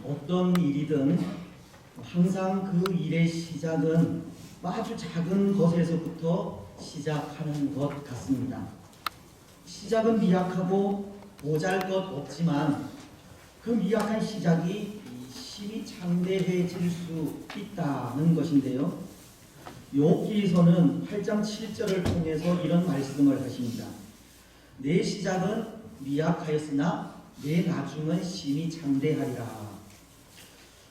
어떤 일이든 항상 그 일의 시작은 아주 작은 것에서부터 시작하는 것 같습니다. 시작은 미약하고 보잘것없지만 그 미약한 시작이 심히 창대해질 수 있다는 것인데요. 욥기서는 8장 7절을 통해서 이런 말씀을 하십니다. 내 시작은 미약하였으나 내 나중은 심히 창대하리라.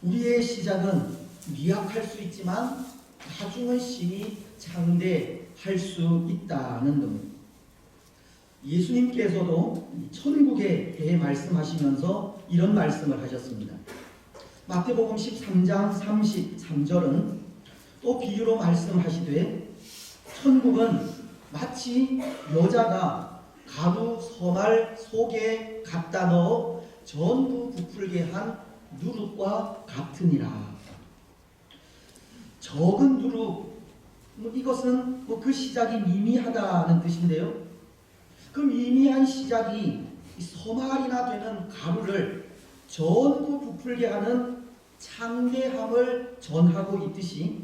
우리의 시작은 미약할 수 있지만 나중은 심히 창대할 수 있다는 겁니다. 예수님께서도 천국에 대해 말씀하시면서 이런 말씀을 하셨습니다. 마태복음 13장 33절은 또 비유로 말씀하시되 천국은 마치 여자가 가루 서말 속에 갖다 넣어 전부 부풀게 한 누룩과 같으니라. 적은 누룩, 이것은 그 시작이 미미하다는 뜻인데요. 그 미미한 시작이 서말이나 되는 가루를 전부 부풀게 하는 창대함을 전하고 있듯이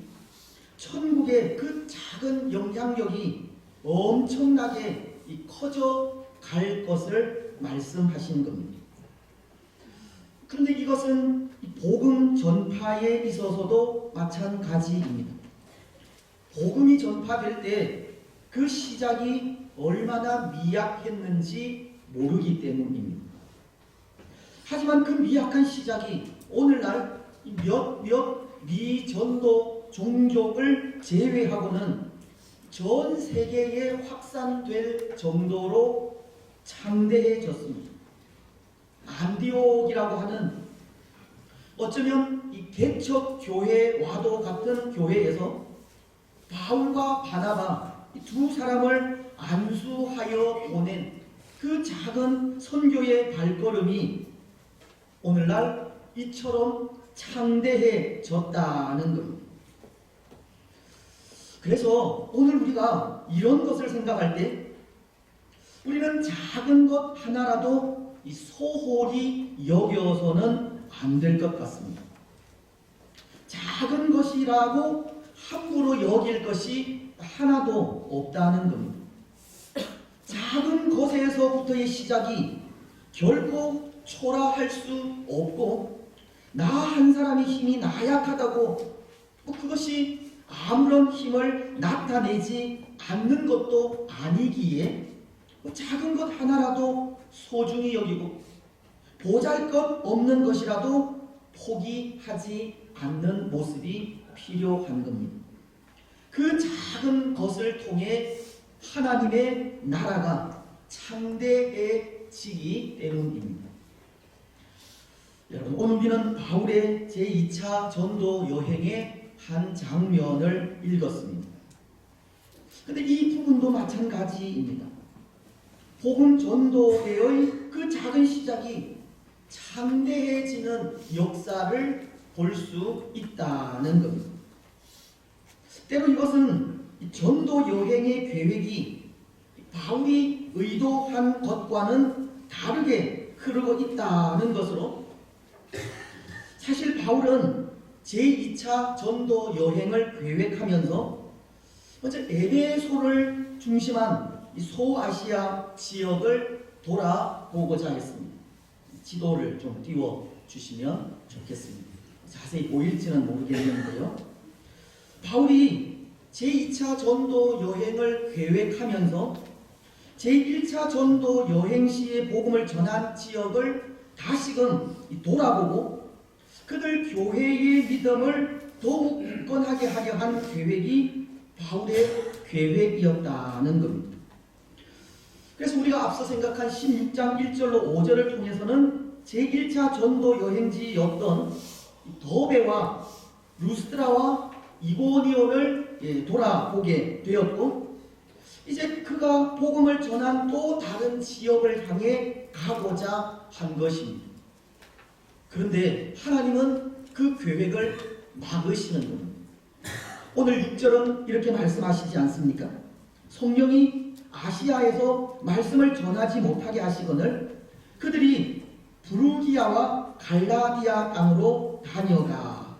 천국의 그 작은 영향력이 엄청나게 커져 갈 것을 말씀하신 겁니다. 그런데 이것은 복음 전파에 있어서도 마찬가지입니다. 복음이 전파될 때 그 시작이 얼마나 미약했는지 모르기 때문입니다. 하지만 그 미약한 시작이 오늘날 몇몇 미전도 종족을 제외하고는 전 세계에 확산될 정도로 창대해졌습니다. 안디옥이라고 하는 어쩌면 이 개척 교회와도 같은 교회에서 바울과 바나바 이 두 사람을 안수하여 보낸 그 작은 선교의 발걸음이 오늘날 이처럼 창대해졌다는 겁니다. 그래서 오늘 우리가 이런 것을 생각할 때 우리는 작은 것 하나라도 소홀히 여겨서는 안 될 것 같습니다. 작은 것이라고 함부로 여길 것이 하나도 없다는 겁니다. 작은 것에서부터의 시작이 결코 초라할 수 없고 나 한 사람의 힘이 나약하다고 그것이 아무런 힘을 나타내지 않는 것도 아니기에 작은 것 하나라도 소중히 여기고 보잘것없는 것이라도 포기하지 않는 모습이 필요한 겁니다. 그 작은 것을 통해 하나님의 나라가 창대해지기 때문입니다. 여러분, 오늘 우리는 바울의 제2차 전도 여행의 한 장면을 읽었습니다. 그런데 이 부분도 마찬가지입니다. 복음 전도회의 그 작은 시작이 창대해지는 역사를 볼 수 있다는 겁니다. 때로 이것은 전도 여행의 계획이 바울이 의도한 것과는 다르게 흐르고 있다는 것으로 사실 바울은 제2차 전도 여행을 계획하면서 먼저 에베소를 중심한 소아시아 지역을 돌아보고자 했습니다. 지도를 좀 띄워주시면 좋겠습니다. 자세히 보일지는 모르겠는데요. 바울이 제2차 전도 여행을 계획하면서 제1차 전도 여행 시에 복음을 전한 지역을 다시금 돌아보고 그들 교회의 믿음을 더욱 굳건하게 하려 한 계획이 바울의 계획이었다는 겁니다. 그래서 우리가 앞서 생각한 16장 1절로 5절을 통해서는 제1차 전도 여행지였던 더베와 루스드라와 이고니온을 돌아보게 되었고 이제 그가 복음을 전한 또 다른 지역을 향해 가고자 한 것입니다. 그런데 하나님은 그 계획을 막으시는 겁니다. 오늘 6절은 이렇게 말씀하시지 않습니까? 성령이 아시아에서 말씀을 전하지 못하게 하시거늘 그들이 부르기아와 갈라디아 땅으로 다녀가.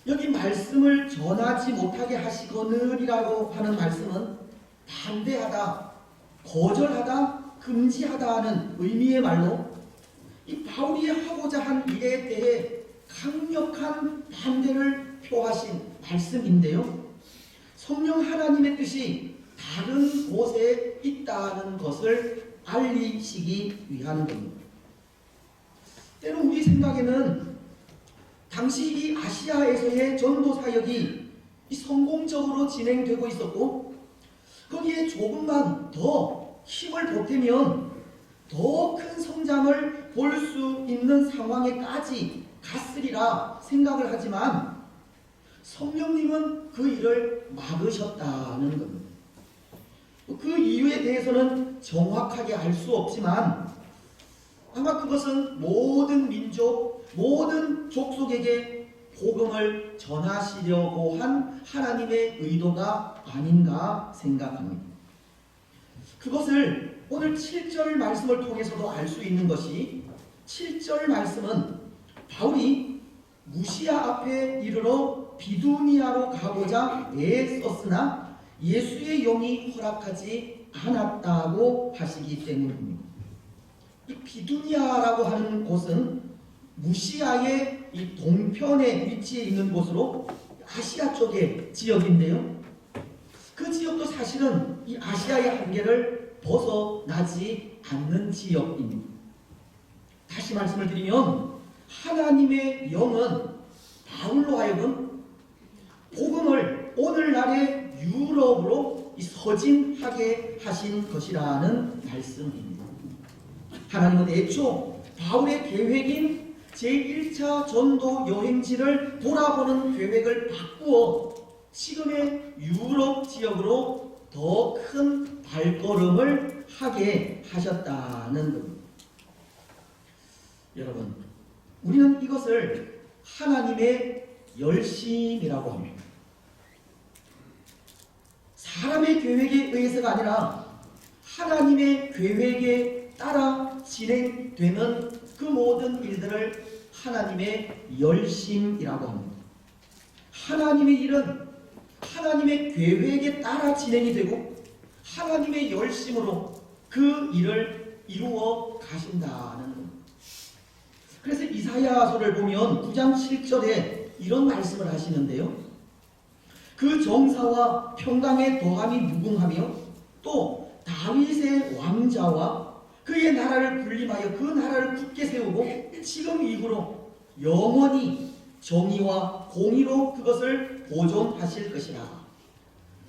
여기 말씀을 전하지 못하게 하시거늘이라고 하는 말씀은 반대하다, 거절하다, 금지하다 하는 의미의 말로 이 바울이 하고자 한 일에 대해 강력한 반대를 표하신 말씀인데요. 성령 하나님의 뜻이 다른 곳에 있다는 것을 알리시기 위한 겁니다. 때로 우리 생각에는 당시 이 아시아에서의 전도 사역이 성공적으로 진행되고 있었고, 거기에 조금만 더 힘을 보태면 더 큰 성장을 볼 수 있는 상황에까지 갔으리라 생각을 하지만 성령님은 그 일을 막으셨다는 겁니다. 그 이유에 대해서는 정확하게 알 수 없지만 아마 그것은 모든 민족, 모든 족속에게 복음을 전하시려고 한 하나님의 의도가 아닌가 생각합니다. 그것을 오늘 7절 말씀을 통해서도 알 수 있는 것이, 7절 말씀은 바울이 무시아 앞에 이르러 비두니아로 가고자 애썼으나 예수의 영이 허락하지 않았다고 하시기 때문입니다. 이 비두니아라고 하는 곳은 무시아의 이 동편에 위치해 있는 곳으로 아시아 쪽의 지역인데요. 그 지역도 사실은 이 아시아의 한계를 벗어나지 않는 지역입니다. 다시 말씀을 드리면 하나님의 영은 바울로 하여금 복음을 오늘날의 유럽으로 서진하게 하신 것이라는 말씀입니다. 하나님은 애초 바울의 계획인 제1차 전도 여행지를 돌아보는 계획을 바꾸어 지금의 유럽 지역으로 더 큰 발걸음을 하게 하셨다는 겁니다. 여러분, 우리는 이것을 하나님의 열심이라고 합니다. 사람의 계획에 의해서가 아니라 하나님의 계획에 따라 진행되는 그 모든 일들을 하나님의 열심이라고 합니다. 하나님의 일은 하나님의 계획에 따라 진행이 되고 하나님의 열심으로 그 일을 이루어 가신다는 겁니다. 그래서 이사야서를 보면 9장 7절에 이런 말씀을 하시는데요. 그 정사와 평강의 더함이 무궁하며 또 다윗의 왕자와 그의 나라를 군림하여 그 나라를 굳게 세우고 지금 이후로 영원히 정의와 공의로 그것을 보존하실 것이라.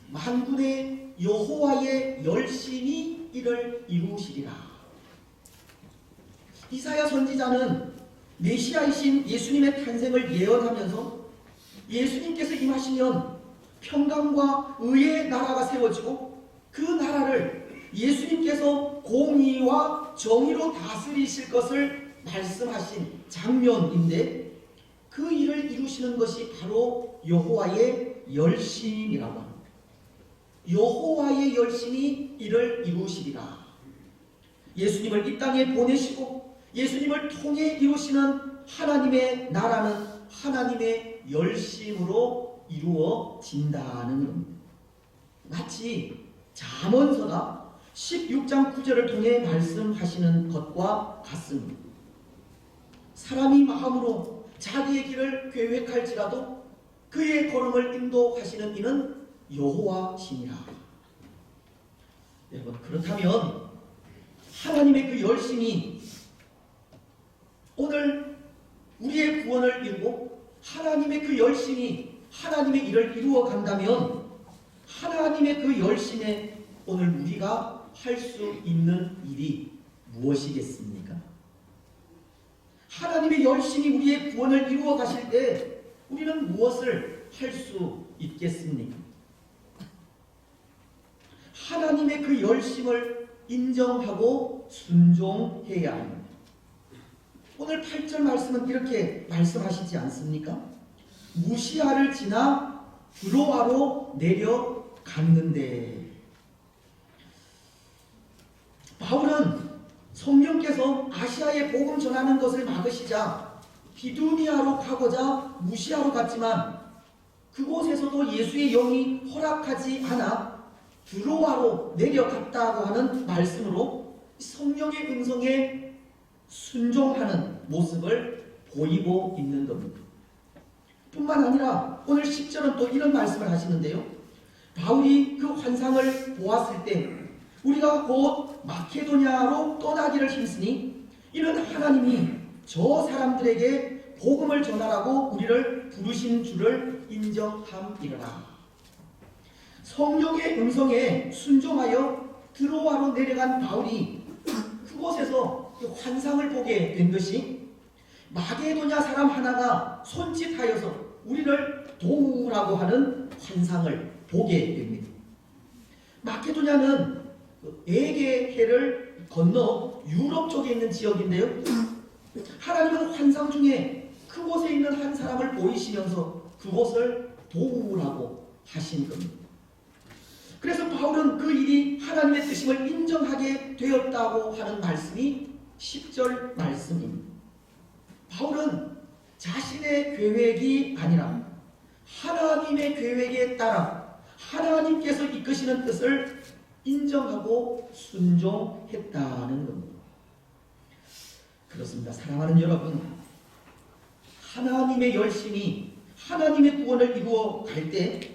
만군의 여호와의 열심히 이를 이루시리라. 이사야 선지자는 메시아이신 예수님의 탄생을 예언하면서 예수님께서 임하시면 평강과 의의 나라가 세워지고 그 나라를 예수님께서 공의와 정의로 다스리실 것을 말씀하신 장면인데, 그 일을 이루시는 것이 바로 여호와의 열심이라고 합니다. 여호와의 열심이 이를 이루시리라. 예수님을 이 땅에 보내시고 예수님을 통해 이루시는 하나님의 나라는 하나님의 열심으로 이루어진다는 겁니다. 마치 잠언서가 16장 9절을 통해 말씀하시는 것과 같습니다. 사람이 마음으로 자기의 길을 계획할지라도 그의 걸음을 인도하시는 이는 여호와시니라. 여러분, 그렇다면 하나님의 그 열심이 오늘 우리의 구원을 이루고 하나님의 그 열심이 하나님의 일을 이루어 간다면 하나님의 그 열심에 오늘 우리가 할 수 있는 일이 무엇이겠습니까? 하나님의 열심이 우리의 구원을 이루어 가실 때 우리는 무엇을 할 수 있겠습니까? 하나님의 그 열심을 인정하고 순종해야 합니다. 오늘 8절 말씀은 이렇게 말씀하시지 않습니까? 무시아를 지나 브로아로 내려갔는데, 바울은 성령께서 아시아에 복음 전하는 것을 막으시자 비두니아로 가고자 무시하러 갔지만 그곳에서도 예수의 영이 허락하지 않아 드로아로 내려갔다고 하는 말씀으로 성령의 음성에 순종하는 모습을 보이고 있는 겁니다. 뿐만 아니라 오늘 10절은 또 이런 말씀을 하시는데요. 바울이 그 환상을 보았을 때 우리가 곧 마케도냐로 떠나기를 힘쓰니 이는 하나님이 저 사람들에게 복음을 전하라고 우리를 부르신 줄을 인정함이라. 성령의 음성에 순종하여 드로아로 내려간 바울이 그곳에서 환상을 보게 된 것이 마게도냐 사람 하나가 손짓하여서 우리를 도우라고 하는 환상을 보게 됩니다. 마케도냐는 에게해를 건너 유럽 쪽에 있는 지역인데요. 하나님은 환상 중에 그곳에 있는 한 사람을 보이시면서 그곳을 도우라고 하신 겁니다. 그래서 바울은 그 일이 하나님의 뜻임을 인정하게 되었다고 하는 말씀이 10절 말씀입니다. 바울은 자신의 계획이 아니라 하나님의 계획에 따라 하나님께서 이끄시는 뜻을 인정하고 순종했다는 겁니다. 그렇습니다. 사랑하는 여러분, 하나님의 열심이 하나님의 구원을 이루어 갈 때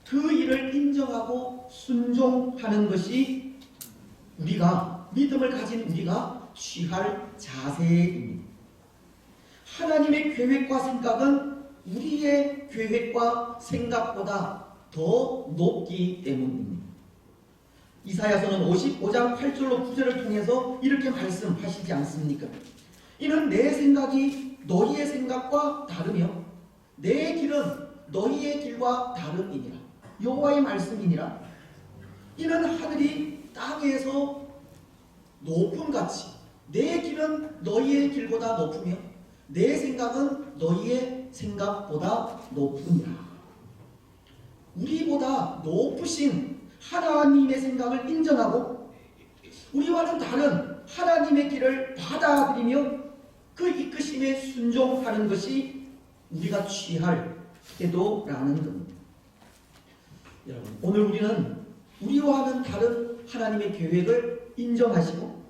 그 일을 인정하고 순종하는 것이 우리가 믿음을 가진 우리가 취할 자세입니다. 하나님의 계획과 생각은 우리의 계획과 생각보다 더 높기 때문입니다. 이사야서는 55장 8절로 9절을 통해서 이렇게 말씀하시지 않습니까? 이는 내 생각이 너희의 생각과 다르며 내 길은 너희의 길과 다름이니라. 여호와의 말씀이니라. 이는 하늘이 땅에서 높음같이 내 길은 너희의 길보다 높으며 내 생각은 너희의 생각보다 높으니라. 우리보다 높으신 하나님의 생각을 인정하고 우리와는 다른 하나님의 길을 받아들이며 그 이끄심에 순종하는 것이 우리가 취할 태도라는 겁니다. 여러분, 오늘 우리는 우리와는 다른 하나님의 계획을 인정하시고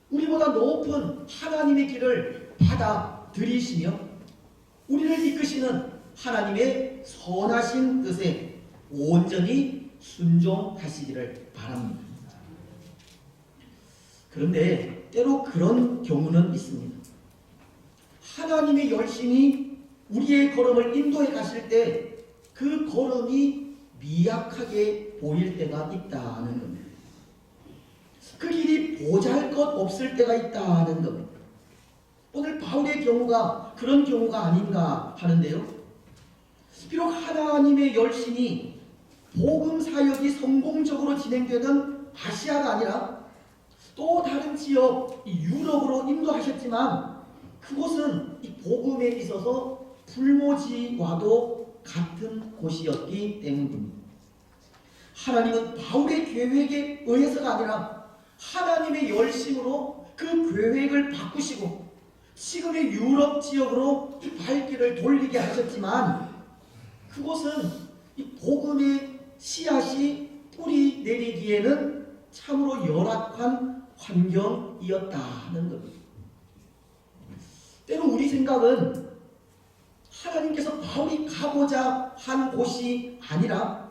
우리보다 높은 하나님의 길을 받아들이시며 우리를 이끄시는 하나님의 선하신 뜻에 온전히 순종하시기를 바랍니다. 그런데 때로 그런 경우는 있습니다. 하나님의 열심이 우리의 걸음을 인도해 가실 때 그 걸음이 미약하게 보일 때가 있다는 겁니다. 그 길이 보잘것없을 때가 있다는 겁니다. 오늘 바울의 경우가 그런 경우가 아닌가 하는데요. 비록 하나님의 열심이 복음 사역이 성공적으로 진행되는 아시아가 아니라 또 다른 지역 유럽으로 인도하셨지만 그곳은 이 복음에 있어서 불모지와도 같은 곳이었기 때문입니다. 하나님은 바울의 계획에 의해서가 아니라 하나님의 열심으로 그 계획을 바꾸시고 지금의 유럽 지역으로 이 발길을 돌리게 하셨지만 그곳은 이 복음의 씨앗이 뿌리 내리기에는 참으로 열악한 환경이었다는 겁니다. 때로 우리 생각은 하나님께서 바울이 가고자 한 곳이 아니라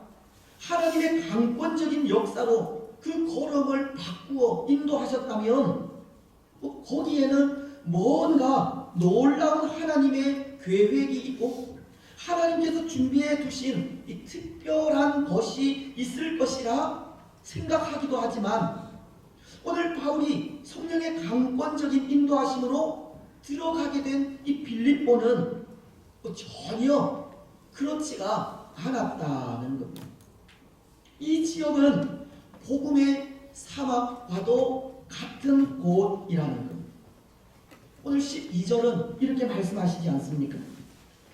하나님의 강권적인 역사로 그 걸음을 바꾸어 인도하셨다면 거기에는 뭔가 놀라운 하나님의 계획이 있고 하나님께서 준비해 두신 이 특별한 것이 있을 것이라 생각하기도 하지만 오늘 바울이 성령의 강권적인 인도하심으로 들어가게 된 이 빌립보는 전혀 그렇지가 않았다는 겁니다. 이 지역은 복음의 사막과도 같은 곳이라는 겁니다. 오늘 12절은 이렇게 말씀하시지 않습니까?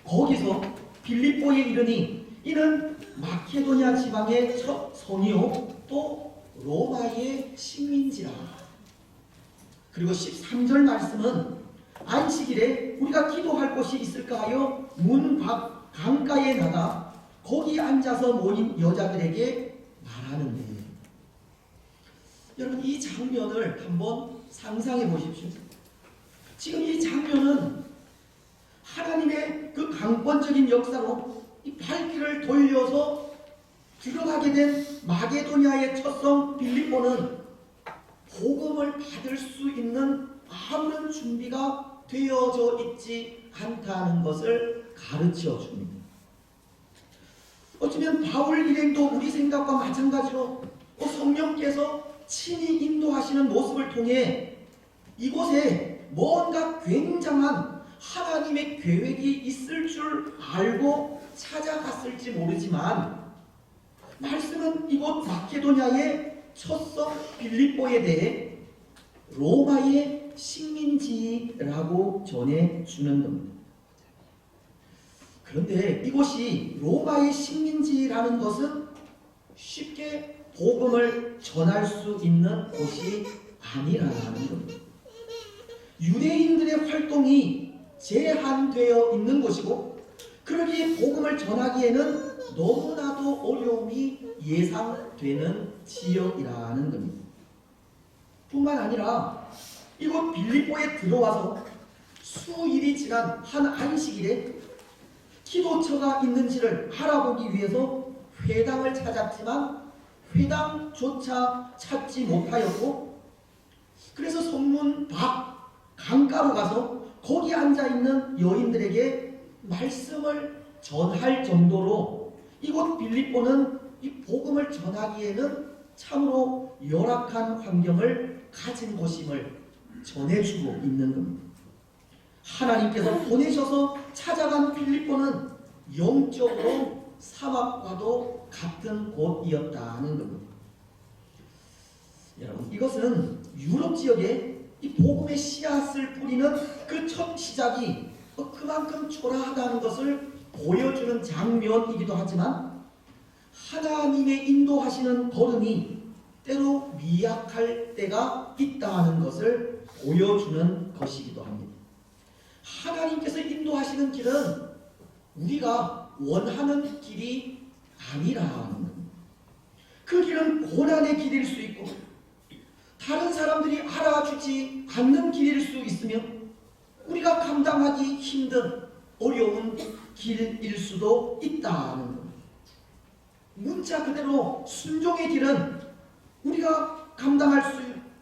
거기서 빌립보에 이르니 이는 마케도냐 지방의 첫 성이요 또 로마의 식민지라. 그리고 13절 말씀은 안식일에 우리가 기도할 곳이 있을까 하여 문 밖 강가에 나가 거기 앉아서 모인 여자들에게 말하는데, 여러분 이 장면을 한번 상상해 보십시오. 지금 이 장면은 하나님의 그 강권적인 역사로 이 발길을 돌려서 들어가게 된 마게도냐의 첫성 빌립보는 복음을 받을 수 있는 아무런 준비가 되어져 있지 않다는 것을 가르쳐 줍니다. 어쩌면 바울 일행도 우리 생각과 마찬가지로 성령께서 친히 인도하시는 모습을 통해 이곳에 뭔가 굉장한 하나님의 계획이 있을 줄 알고 찾아갔을지 모르지만, 말씀은 이곳 마케도냐의 첫성 빌립보에 대해 로마의 식민지라고 전해주는 겁니다. 그런데 이곳이 로마의 식민지라는 것은 쉽게 복음을 전할 수 있는 곳이 아니라는 겁니다. 유대인들의 활동이 제한되어 있는 곳이고, 그러기에 복음을 전하기에는 너무나도 어려움이 예상되는 지역이라는 겁니다. 뿐만 아니라 이곳 빌립보에 들어와서 수일이 지난 한 안식일에 기도처가 있는지를 알아보기 위해서 회당을 찾았지만 회당조차 찾지 못하였고, 그래서 성문 밖 강가로 가서 거기 앉아있는 여인들에게 말씀을 전할 정도로 이곳 빌립보는 이 복음을 전하기에는 참으로 열악한 환경을 가진 곳임을 전해주고 있는 겁니다. 하나님께서 보내셔서 찾아간 빌립보는 영적으로 사막과도 같은 곳이었다는 겁니다. 여러분, 이것은 유럽 지역에 이 복음의 씨앗을 뿌리는 그 첫 시작이 그만큼 초라하다는 것을 보여주는 장면이기도 하지만, 하나님의 인도하시는 걸음이 때로 미약할 때가 있다는 것을 보여주는 것이기도 합니다. 하나님께서 인도하시는 길은 우리가 원하는 길이 아니라는 겁니다. 그 길은 고난의 길일 수 있고 다른 사람들이 알아주지 않는 길일 수 있으며 우리가 감당하기 힘든 어려운 길일 수도 있다는 겁니다. 문자 그대로 순종의 길은 우리가 감당할 수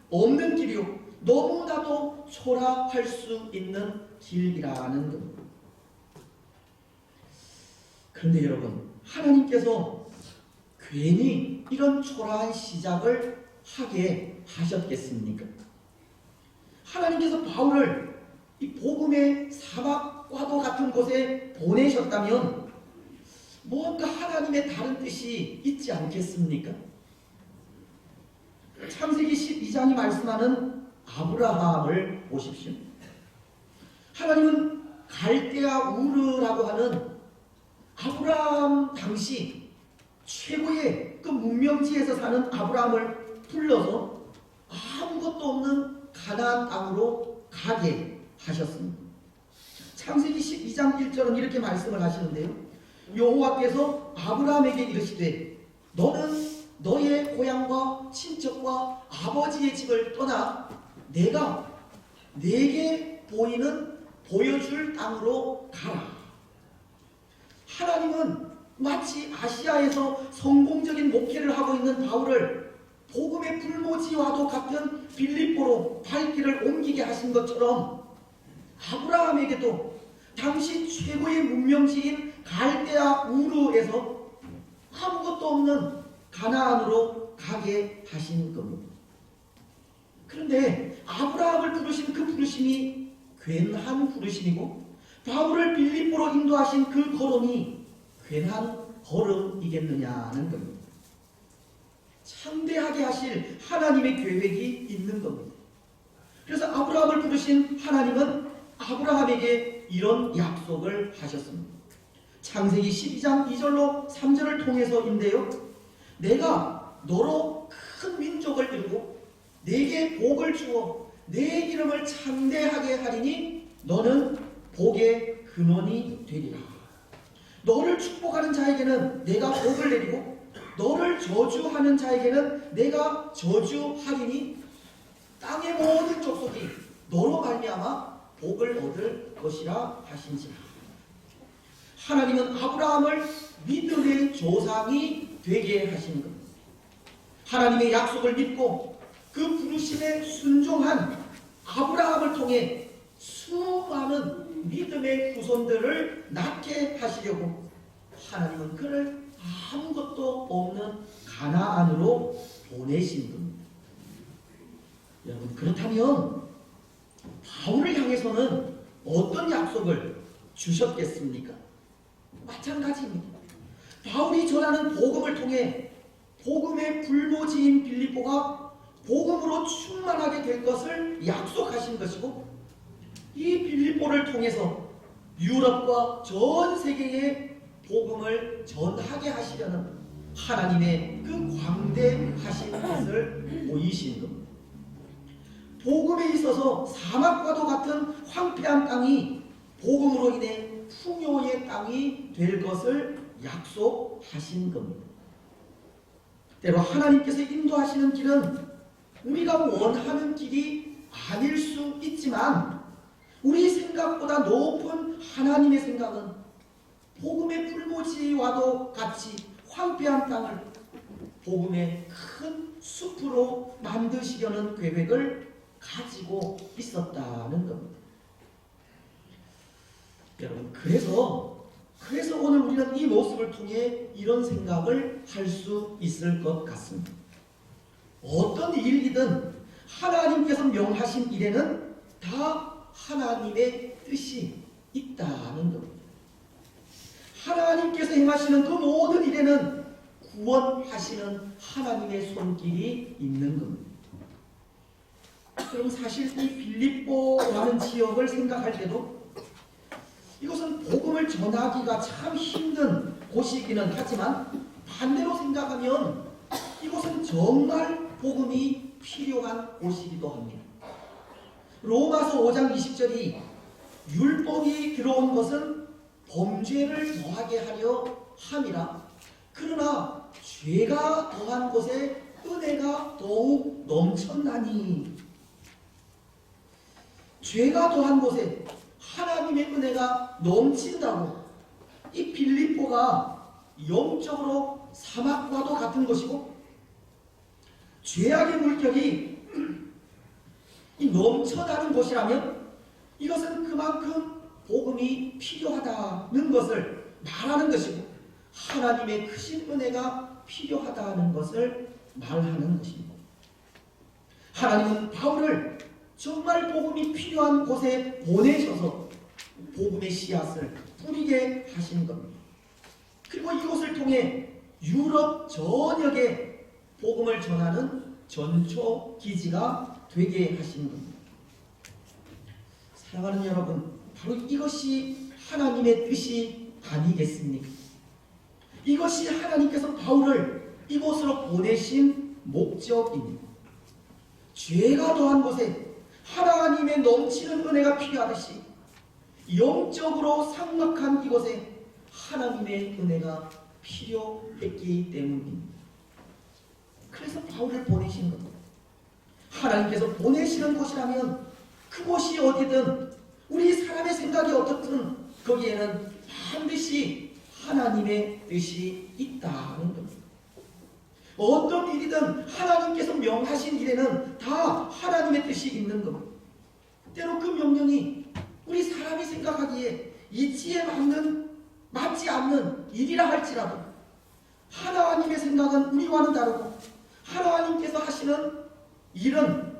없는 길이요, 너무나도 초라할 수 있는 길이라는 겁니다. 그런데 여러분, 하나님께서 괜히 이런 초라한 시작을 하게 하셨겠습니까? 하나님께서 바울을 이 복음의 사막과도 같은 곳에 보내셨다면 뭔가 하나님의 다른 뜻이 있지 않겠습니까? 창세기 12장이 말씀하는 아브라함을 보십시오. 하나님은 갈대아 우르라고 하는 아브라함 당시 최고의 그 문명지에서 사는 아브라함을 불러서 아무것도 없는 가나안 땅으로 가게 하셨습니다. 창세기 12장 1절은 이렇게 말씀을 하시는데요. 여호와께서 아브라함에게 이르시되 너는 너의 고향과 친척과 아버지의 집을 떠나 내가 내게 보여줄 땅으로 가라. 하나님은 마치 아시아에서 성공적인 목회를 하고 있는 바울을 복음의 불모지와도 같은 빌립보로 발길을 옮기게 하신 것처럼 아브라함에게도 당시 최고의 문명지인 갈대아 우르에서 아무것도 없는 가나안으로 가게 하신 겁니다. 그런데 아브라함을 부르신 그 부르심이 괜한 부르심이고 바울을 빌립보로 인도하신 그 걸음이 괜한 걸음이겠느냐는 겁니다. 창대하게 하실 하나님의 계획이 있는 겁니다. 그래서 아브라함을 부르신 하나님은 아브라함에게 이런 약속을 하셨습니다. 창세기 12장 2절로 3절을 통해서인데요. 내가 너로 큰 민족을 이루고 내게 복을 주어 내 이름을 창대하게 하리니 너는 복의 근원이 되리라. 너를 축복하는 자에게는 내가 복을 내리고 너를 저주하는 자에게는 내가 저주하리니 땅의 모든 족속이 너로 말미암아 복을 얻을 것이라 하신지라. 하나님은 아브라함을 믿음의 조상이 되게 하신 것. 하나님의 약속을 믿고 그 부르심에 순종한 아브라함을 통해 수많은 믿음의 후손들을 낳게 하시려고 하나님은 그를 아무것도 없는 가나안으로 보내신 겁니다. 여러분, 그렇다면 바울을 향해서는 어떤 약속을 주셨겠습니까? 마찬가지입니다. 바울이 전하는 복음을 통해 복음의 불모지인 빌립보가 복음으로 충만하게 될 것을 약속하신 것이고, 이 빌립보를 통해서 유럽과 전 세계에 복음을 전하게 하시려는 하나님의 그 광대하신 뜻을 보이신 겁니다. 복음에 있어서 사막과도 같은 황폐한 땅이 복음으로 인해 풍요의 땅이 될 것을 약속하신 겁니다. 때로 하나님께서 인도하시는 길은 우리가 원하는 길이 아닐 수 있지만 우리 생각보다 높은 하나님의 생각은 복음의 풀무지와도 같이 황폐한 땅을 복음의 큰 숲으로 만드시려는 계획을 가지고 있었다는 겁니다. 여러분, 그래서 오늘 우리는 이 모습을 통해 이런 생각을 할 수 있을 것 같습니다. 어떤 일이든 하나님께서 명하신 일에는 다 하나님의 뜻이 있다는 겁니다. 하나님께서 행하시는 그 모든 일에는 구원하시는 하나님의 손길이 있는 겁니다. 그럼 사실 이 빌립보라는 지역을 생각할 때도 이것은 복음을 전하기가 참 힘든 곳이기는 하지만 반대로 생각하면 이곳은 정말 복음이 필요한 곳이기도 합니다. 로마서 5장 20절이 율법이 들어온 것은 범죄를 더하게 하려 함이라. 그러나 죄가 더한 곳에 은혜가 더욱 넘쳤나니. 죄가 더한 곳에 하나님의 은혜가 넘친다고. 이 빌립보가 영적으로 사막과도 같은 것이고 죄악의 물결이 이 넘쳐나는 곳이라면 이것은 그만큼 복음이 필요하다는 것을 말하는 것이고 하나님의 크신 은혜가 필요하다는 것을 말하는 것입니다. 하나님은 바울을 정말 복음이 필요한 곳에 보내셔서 복음의 씨앗을 뿌리게 하신 겁니다. 그리고 이곳을 통해 유럽 전역에 복음을 전하는 전초 기지가 되게 하신 겁니다. 사랑하는 여러분, 바로 이것이 하나님의 뜻이 아니겠습니까? 이것이 하나님께서 바울을 이곳으로 보내신 목적입니다. 죄가 더한 곳에 하나님의 넘치는 은혜가 필요하듯이 영적으로 삭막한 이곳에 하나님의 은혜가 필요했기 때문입니다. 그래서 바울을 보내신 겁니다. 하나님께서 보내시는 곳이라면 그곳이 어디든 우리 사람의 생각이 어떻든 거기에는 반드시 하나님의 뜻이 있다는 겁니다. 어떤 일이든 하나님께서 명하신 일에는 다 하나님의 뜻이 있는 겁니다. 때로 그 명령이 우리 사람이 생각하기에 이치에 맞지 않는 일이라 할지라도 하나님의 생각은 우리와는 다르고 하나님께서 하시는 일은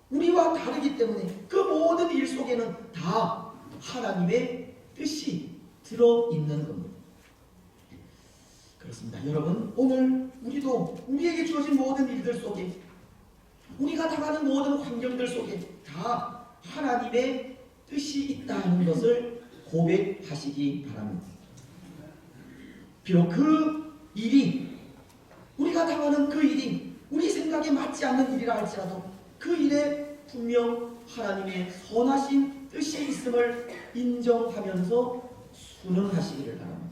우리와 다르기 때문에 그 모든 일 속에는 다 하나님의 뜻이 들어있는 겁니다. 그렇습니다. 여러분, 오늘 우리도 우리에게 주어진 모든 일들 속에 우리가 당하는 모든 환경들 속에 다 하나님의 뜻이 있다는 것을 고백하시기 바랍니다. 비록 그 일이 우리가 당하는 그 일이 우리 생각에 맞지 않는 일이라 할지라도 그 일에 분명 하나님의 선하신 뜻이 있음을 인정하면서 순응하시기를 바랍니다.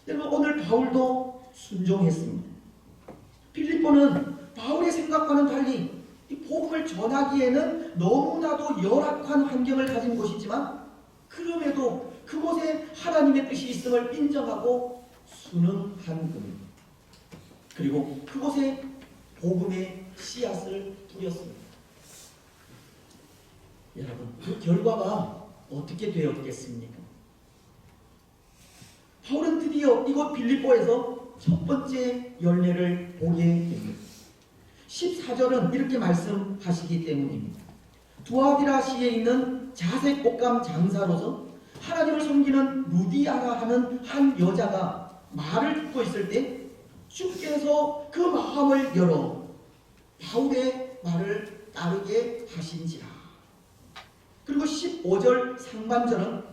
여러분, 오늘 바울도 순종했습니다. 빌립보는 바울의 생각과는 달리 이 복음을 전하기에는 너무나도 열악한 환경을 가진 곳이지만 그럼에도 그곳에 하나님의 뜻이 있음을 인정하고 순응한 겁니다. 그리고 그곳에 복음의 씨앗을 뿌렸습니다. 여러분, 그 결과가 어떻게 되었겠습니까? 바울은 드디어 이곳 빌립보에서 첫 번째 열매를 보게 됩니다. 14절은 이렇게 말씀하시기 때문입니다. 두아디라시에 있는 자색 옷감 장사로서 하나님을 섬기는 루디아라 하는 한 여자가 말을 듣고 있을 때 주께서 그 마음을 열어 바울의 말을 따르게 하신지라. 그리고 15절 상반절은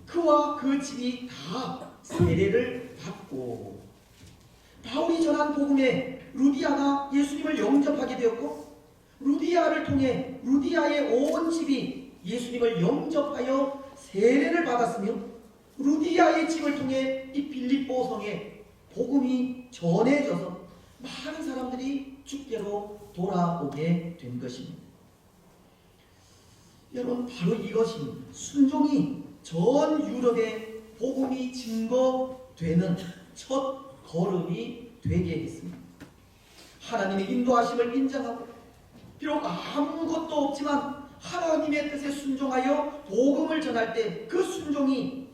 그와 그 집이 다 세례를 받고 바울이 전한 복음에 루디아가 예수님을 영접하게 되었고 루디아를 통해 루디아의 온 집이 예수님을 영접하여 세례를 받았으며 루디아의 집을 통해 이 빌립보 성에 복음이 전해져서 많은 사람들이 주께로 돌아오게 된 것입니다. 여러분, 바로 이것이 순종이 전 유럽에 복음이 증거되는 첫 걸음이 되게 했습니다. 하나님의 인도하심을 인정하고 비록 아무것도 없지만 하나님의 뜻에 순종하여 복음을 전할 때 그 순종이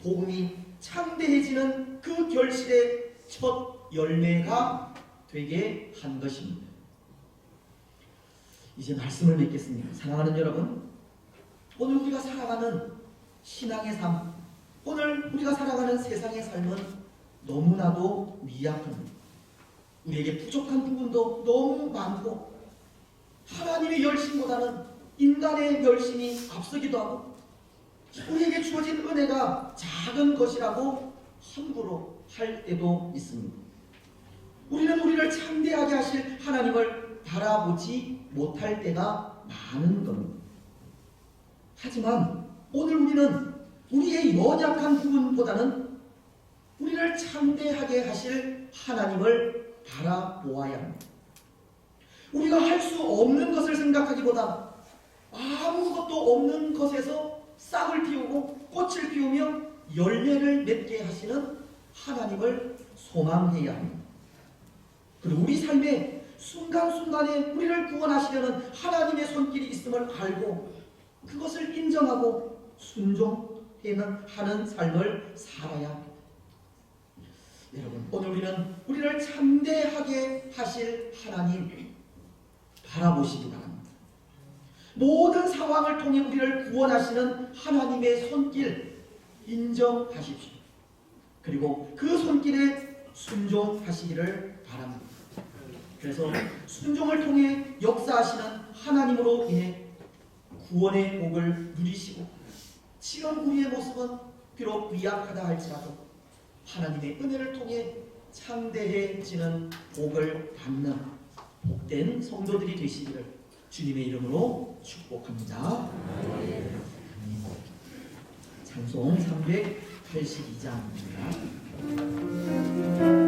복음이 창대해지는 그 결실의 첫 열매가 되게 한 것입니다. 이제 말씀을 맺겠습니다. 사랑하는 여러분, 오늘 우리가 살아가는 신앙의 삶, 오늘 우리가 살아가는 세상의 삶은 너무나도 미약합니다. 우리에게 부족한 부분도 너무 많고 하나님의 열심보다는 인간의 열심이 앞서기도 하고 우리에게 주어진 은혜가 작은 것이라고 함부로 할 때도 있습니다. 우리는 우리를 창대하게 하실 하나님을 바라보지 못할 때가 많은 겁니다. 하지만 오늘 우리는 우리의 연약한 부분보다는 우리를 창대하게 하실 하나님을 바라보아야 합니다. 우리가 할 수 없는 것을 생각하기보다 아무것도 없는 것에서 싹을 틔우고 꽃을 피우며 열매를 맺게 하시는 하나님을 소망해야 합니다. 그리고 우리 삶의 순간순간에 우리를 구원하시려는 하나님의 손길이 있음을 알고 그것을 인정하고 순종하는 삶을 살아야 합니다. 여러분, 오늘 우리는 우리를 참대하게 하실 하나님 바라보시기 바랍니다. 모든 상황을 통해 우리를 구원하시는 하나님의 손길 인정하십시오. 그리고 그 손길에 순종하시기를 바랍니다. 그래서 순종을 통해 역사하시는 하나님으로 인해 구원의 복을 누리시고 지금 우리의 모습은 비록 미약하다 할지라도 하나님의 은혜를 통해 창대해지는 복을 받는 복된 성도들이 되시기를 주님의 이름으로 축복합니다. 찬송 382장입니다.